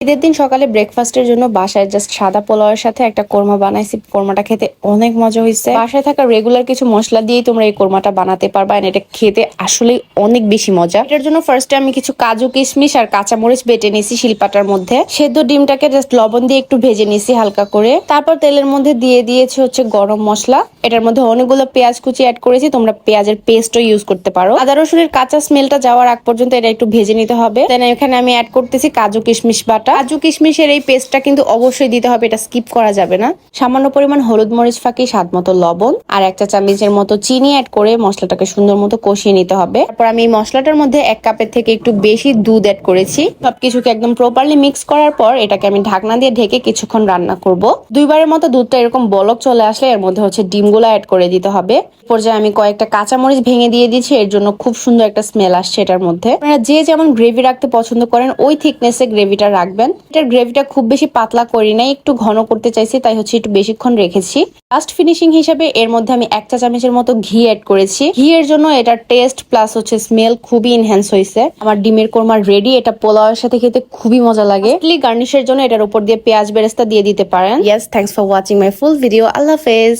ঈদের দিন সকালে ব্রেকফাস্টের জন্য বাসায় জাস্ট সাদা পোলাওয়ের সাথে একটা কোরমা বানাইছি। কোরমাটা খেতে অনেক মজা হয়েছে। বাসায় থাকা রেগুলার কিছু মশলা দিয়েই তোমরা এই কোরমাটা বানাতে পারবা, এটা খেতে আসলে অনেক বেশি মজা। এটার জন্য ফার্স্টে আমি কিছু কাজু কিশমিশ আর কাঁচামরিচ বেটে নিয়েছি শিলপাটার মধ্যে। সেদ্ধ ডিমটাকে জাস্ট লবণ দিয়ে একটু ভেজে নিয়েছি হালকা করে। তারপর তেলের মধ্যে দিয়ে দিয়েছি হচ্ছে গরম মশলা। এটার মধ্যে অনেকগুলো পেঁয়াজ কুচি অ্যাড করেছি, তোমরা পেঁয়াজের পেস্টও ইউজ করতে পারো। আদা রসুনের কাঁচা স্মেলটা যাওয়ার আগ পর্যন্ত এটা একটু ভেজে নিতে হবে। দেন এখানে আমি অ্যাড করতেছি কাজু কিশমিশ বাটা। কাজু কিশমিশের এই পেস্টটা কিন্তু অবশ্যই দিতে হবে, এটা স্কিপ করা যাবে না। সামান্য পরিমাণ হলুদ মরিচ ফাঁকি, স্বাদ মতো লবণ আর 1 চা চামচের মতো চিনি অ্যাড করে মশলাটাকে সুন্দর মতো কষিয়ে নিতে হবে। তারপর আমি এই মশলাটার মধ্যে 1 কাপের থেকে একটু বেশি দুধ অ্যাড করেছি। সবকিছুকে একদম প্রপারলি মিক্স করার পর এটাকে আমি ঢাকনা দিয়ে ঢেকে কিছুক্ষণ রান্না করব। 2 বারের মতো দুধটা এরকম বলক চলে আসলে এর মধ্যে হচ্ছে ডিমগুলো অ্যাড করে দিতে হবে। পর্যায়ে আমি কয়েকটা কাঁচামরিচ ভেঙে দিয়ে দিচ্ছি, এর জন্য খুব সুন্দর একটা স্মেল আসছে এটার মধ্যে। আপনারা যে যেমন গ্রেভি রাখতে পছন্দ করেন ওই থিকনেসে গ্রেভিটা রাখবেন। এটার গ্রেভিটা খুব বেশি পাতলা করি নাই, একটু ঘন করতে চাইছি, তাই হচ্ছে একটু বেশিক্ষণ রেখেছি। লাস্ট ফিনিশিং হিসেবে এর মধ্যে আমি 1 চা চামচের মতো ঘি অ্যাড করেছি। ঘি এর জন্য এটার টেস্ট প্লাস হচ্ছে স্মেল খুবই এনহ্যান্স হয়েছে। আমার ডিমের কোরমা রেডি। এটা পোলাওয়ের সাথে খেতে খুবই মজা লাগে। গার্নিশের জন্য এটার উপর দিয়ে পেঁয়াজ বেরেস্তা দিয়ে দিতে পারেন। Yes, thanks for watching my full video. Allah হাফেজ।